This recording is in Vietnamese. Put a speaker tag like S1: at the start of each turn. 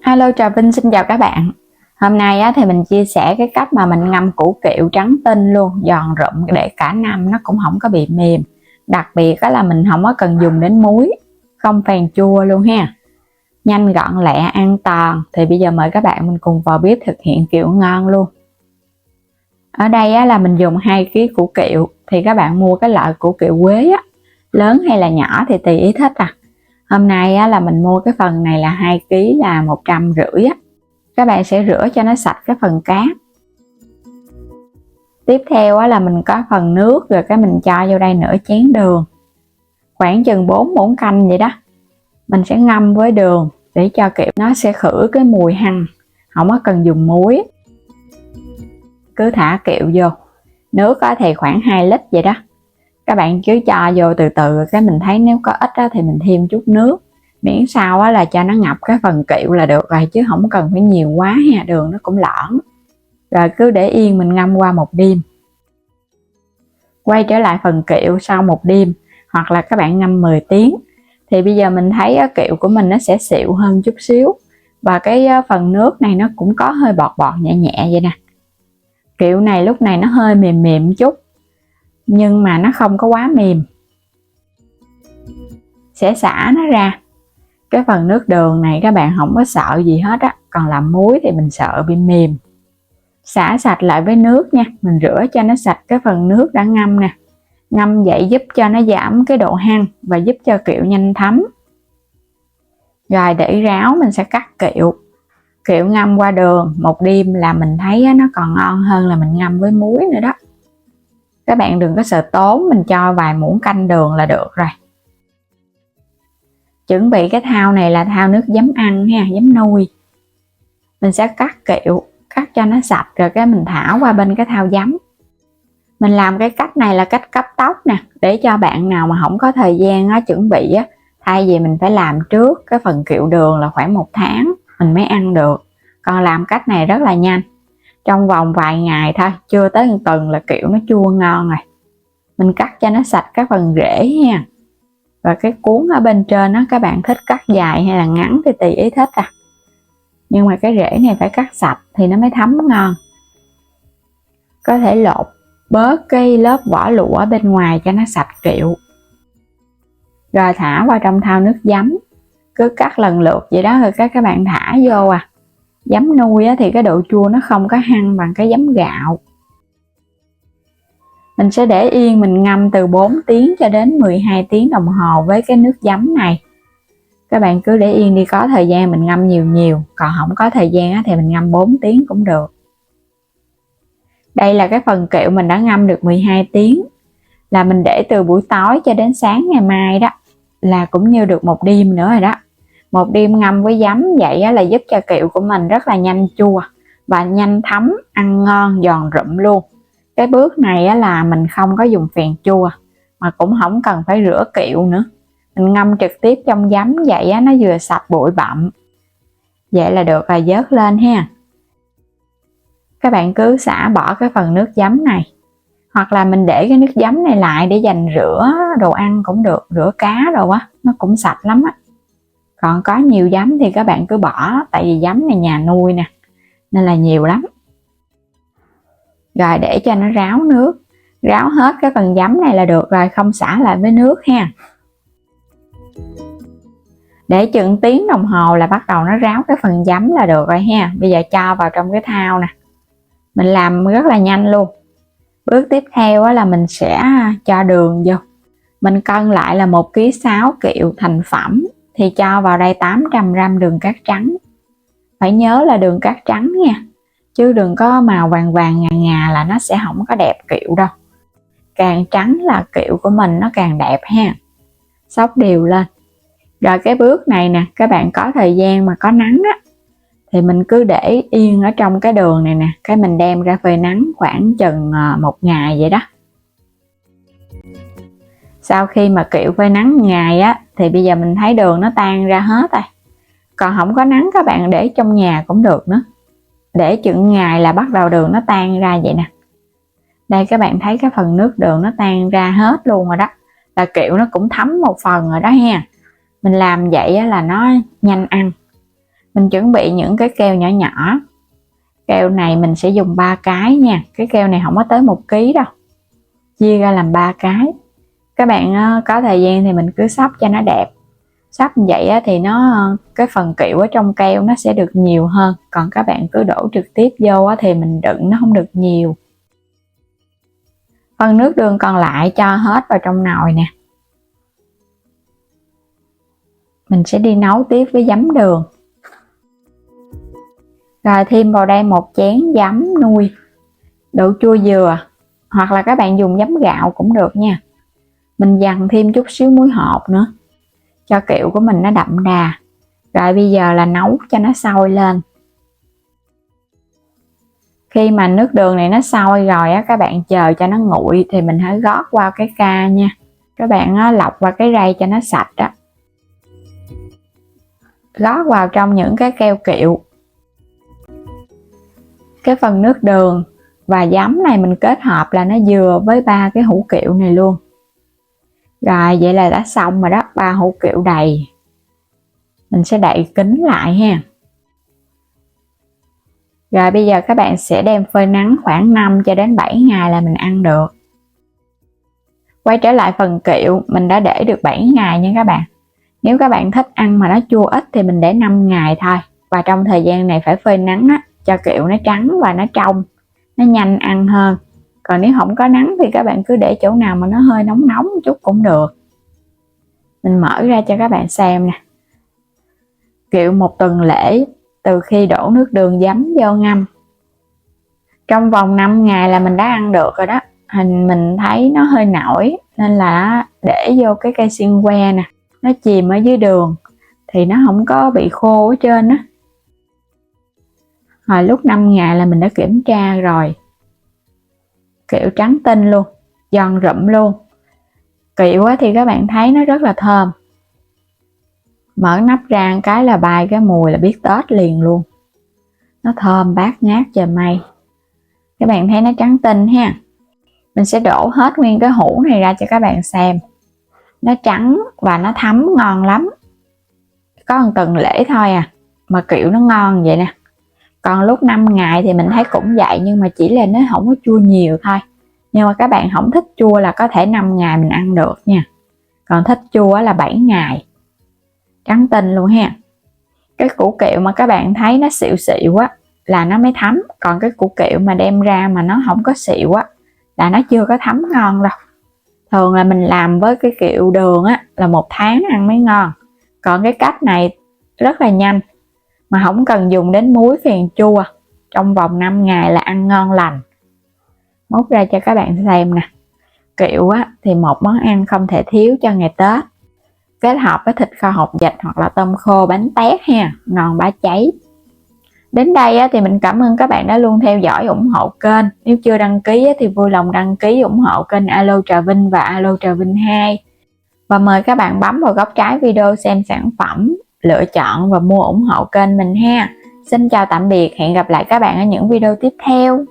S1: Hello, Trà Vinh xin chào các bạn. Hôm nay thì mình chia sẻ cái cách mà mình ngâm củ kiệu trắng tinh luôn, giòn rụm để cả năm nó cũng không có bị mềm. Đặc biệt là mình không có cần dùng đến muối, không phèn chua luôn ha. Nhanh gọn lẹ an toàn. Thì bây giờ mời các bạn mình cùng vào bếp thực hiện kiểu ngon luôn. Ở đây là mình dùng 2 kg củ kiệu. Thì các bạn mua cái loại củ kiệu quế lớn hay là nhỏ thì tùy ý thích Hôm nay là mình mua cái phần này là 2 kg là 150. Các bạn sẽ rửa cho nó sạch cái phần cát. Tiếp theo là mình có phần nước, rồi cái mình cho vô đây nửa chén đường. Khoảng chừng 4 muỗng canh vậy đó. Mình sẽ ngâm với đường để cho kiệu nó sẽ khử cái mùi hăng, không có cần dùng muối. Cứ thả kiệu vô. Nước thì khoảng 2 lít vậy đó. Các bạn cứ cho vô từ từ, cái mình thấy nếu có ít thì mình thêm chút nước, miễn sao là cho nó ngập cái phần kiệu là được rồi, chứ không cần phải nhiều quá ha, đường nó cũng loãng. Rồi cứ để yên mình ngâm qua một đêm. Quay trở lại phần kiệu sau một đêm, hoặc là các bạn ngâm 10 tiếng. Thì bây giờ mình thấy kiệu của mình nó sẽ xịu hơn chút xíu, và cái phần nước này nó cũng có hơi bọt bọt nhẹ nhẹ vậy nè. Kiệu này lúc này nó hơi mềm mềm chút, nhưng mà nó không có quá mềm. Sẽ xả nó ra. Cái phần nước đường này các bạn không có sợ gì hết còn làm muối thì mình sợ bị mềm. Xả sạch lại với nước nha, mình rửa cho nó sạch cái phần nước đã ngâm nè. Ngâm vậy giúp cho nó giảm cái độ hăng và giúp cho kiệu nhanh thấm. Rồi để ráo mình sẽ cắt kiệu. Kiệu ngâm qua đường một đêm là mình thấy nó còn ngon hơn là mình ngâm với muối nữa đó. Các bạn đừng có sợ tốn, mình cho vài muỗng canh đường là được rồi. Chuẩn bị cái thau này là thau nước giấm ăn ha, giấm nuôi. Mình sẽ cắt kiệu, cắt cho nó sạch rồi cái mình thả qua bên cái thau giấm. Mình làm cái cách này là cách cấp tốc nè, để cho bạn nào mà không có thời gian chuẩn bị thay vì mình phải làm trước cái phần kiệu đường là khoảng 1 tháng mình mới ăn được. Còn làm cách này rất là nhanh. Trong vòng vài ngày thôi, chưa tới 1 tuần là kiệu nó chua ngon rồi. Mình cắt cho nó sạch cái phần rễ nha. Và cái cuống ở bên trên các bạn thích cắt dài hay là ngắn thì tùy ý thích Nhưng mà cái rễ này phải cắt sạch thì nó mới thấm ngon. Có thể lột bớt cái lớp vỏ lụa ở bên ngoài cho nó sạch kiệu. Rồi thả vào trong thau nước giấm. Cứ cắt lần lượt vậy đó, rồi các bạn thả vô Giấm nuôi thì cái độ chua nó không có hăng bằng cái giấm gạo. Mình sẽ để yên mình ngâm từ 4 tiếng cho đến 12 tiếng đồng hồ với cái nước giấm này. Các bạn cứ để yên đi, có thời gian mình ngâm nhiều, còn không có thời gian thì mình ngâm 4 tiếng cũng được. Đây là cái phần kiệu mình đã ngâm được 12 tiếng. Là mình để từ buổi tối cho đến sáng ngày mai đó. Là cũng như được một đêm nữa rồi đó. Một đêm ngâm với giấm vậy là giúp cho kiệu của mình rất là nhanh chua và nhanh thấm, ăn ngon, giòn rụm luôn. Cái bước này là mình không có dùng phèn chua, mà cũng không cần phải rửa kiệu nữa. Mình ngâm trực tiếp trong giấm vậy nó vừa sạch bụi bặm. Vậy là được rồi, vớt lên ha. Các bạn cứ xả bỏ cái phần nước giấm này. Hoặc là mình để cái nước giấm này lại để dành rửa đồ ăn cũng được, rửa cá rồi nó cũng sạch lắm Còn có nhiều giấm thì các bạn cứ bỏ, tại vì giấm này nhà nuôi nè, nên là nhiều lắm. Rồi để cho nó ráo nước. Ráo hết cái phần giấm này là được rồi, không xả lại với nước ha. Để chừng tiếng đồng hồ là bắt đầu nó ráo cái phần giấm là được rồi ha. Bây giờ cho vào trong cái thau nè. Mình làm rất là nhanh luôn. Bước tiếp theo là mình sẽ cho đường vô. Mình cân lại là 1,6 kg kiệu thành phẩm thì cho vào đây 800g đường cát trắng. Phải nhớ là đường cát trắng nha, chứ đừng có màu vàng vàng ngà ngà là nó sẽ không có đẹp kiệu đâu. Càng trắng là kiệu của mình nó càng đẹp ha. Xóc đều lên. Rồi cái bước này nè, các bạn có thời gian mà có nắng thì mình cứ để yên ở trong cái đường này nè, cái mình đem ra phơi nắng khoảng chừng 1 ngày vậy đó. Sau khi mà kiệu phơi nắng 1 ngày thì bây giờ mình thấy đường nó tan ra hết rồi. Còn không có nắng các bạn để trong nhà cũng được nữa. Để chừng ngày là bắt đầu đường nó tan ra vậy nè. Đây các bạn thấy cái phần nước đường nó tan ra hết luôn rồi đó. Là kiệu nó cũng thấm một phần rồi đó ha. Mình làm vậy là nó nhanh ăn. Mình chuẩn bị những cái keo nhỏ nhỏ. Keo này mình sẽ dùng 3 cái nha. Cái keo này không có tới 1 kg đâu. Chia ra làm 3 cái. Các bạn có thời gian thì mình cứ xóc cho nó đẹp. Xóc như vậy thì cái phần kẹo ở trong keo nó sẽ được nhiều hơn. Còn các bạn cứ đổ trực tiếp vô thì mình đựng nó không được nhiều. Phần nước đường còn lại cho hết vào trong nồi nè. Mình sẽ đi nấu tiếp với giấm đường. Rồi thêm vào đây 1 chén giấm nuôi độ chua dừa, hoặc là các bạn dùng giấm gạo cũng được nha. Mình dằn thêm chút xíu muối hột nữa cho kẹo của mình nó đậm đà. Rồi bây giờ là nấu cho nó sôi lên. Khi mà nước đường này nó sôi rồi các bạn chờ cho nó nguội thì mình hãy gót qua cái ca nha. Các bạn lọc qua cái rây cho nó sạch đó. Gót vào trong những cái keo kẹo. Cái phần nước đường và giấm này mình kết hợp là nó vừa với 3 cái hũ kẹo này luôn. Rồi vậy là đã xong rồi đó, 3 hũ kẹo đầy. Mình sẽ đậy kín lại ha. Rồi bây giờ các bạn sẽ đem phơi nắng khoảng 5 cho đến 7 ngày là mình ăn được. Quay trở lại phần kẹo, mình đã để được 7 ngày nha các bạn. Nếu các bạn thích ăn mà nó chua ít thì mình để 5 ngày thôi. Và trong thời gian này phải phơi nắng cho kẹo nó trắng và nó trong, nó nhanh ăn hơn. Còn nếu không có nắng thì các bạn cứ để chỗ nào mà nó hơi nóng nóng một chút cũng được. Mình mở ra cho các bạn xem nè. Kẹo 1 tuần lễ từ khi đổ nước đường giấm vô ngâm. Trong vòng 5 ngày là mình đã ăn được rồi đó. Hình mình thấy nó hơi nổi nên là để vô cái cây xiên que nè, nó chìm ở dưới đường thì nó không có bị khô ở trên á. Hồi lúc 5 ngày là mình đã kiểm tra rồi. Kẹo trắng tinh luôn, giòn rụm luôn. Kẹo thì các bạn thấy nó rất là thơm. Mở nắp ra cái là bay cái mùi là biết Tết liền luôn. Nó thơm bát ngát trời mây. Các bạn thấy nó trắng tinh ha. Mình sẽ đổ hết nguyên cái hũ này ra cho các bạn xem. Nó trắng và nó thấm ngon lắm. Có 1 tuần lễ thôi mà kẹo nó ngon vậy nè. Còn lúc 5 ngày thì mình thấy cũng vậy, nhưng mà chỉ là nó không có chua nhiều thôi. Nhưng mà các bạn không thích chua là có thể 5 ngày mình ăn được nha. Còn thích chua là 7 ngày. Trắng tinh luôn ha. Cái củ kẹo mà các bạn thấy nó xịu xịu là nó mới thấm. Còn cái củ kẹo mà đem ra mà nó không có xịu là nó chưa có thấm ngon đâu. Thường là mình làm với cái kẹo đường là 1 tháng ăn mới ngon. Còn cái cách này rất là nhanh, mà không cần dùng đến muối phèn chua. Trong vòng 5 ngày là ăn ngon lành. Múc ra cho các bạn xem nè. Kẹo thì một món ăn không thể thiếu cho ngày Tết. Kết hợp với thịt kho hột vịt hoặc là tôm khô bánh tét ha, ngon bá cháy. Đến đây thì mình cảm ơn các bạn đã luôn theo dõi ủng hộ kênh. Nếu chưa đăng ký thì vui lòng đăng ký ủng hộ kênh Alo Trà Vinh và Alo Trà Vinh 2. Và mời các bạn bấm vào góc trái video xem sản phẩm, lựa chọn và mua ủng hộ kênh mình ha. Xin chào tạm biệt, hẹn gặp lại các bạn ở những video tiếp theo.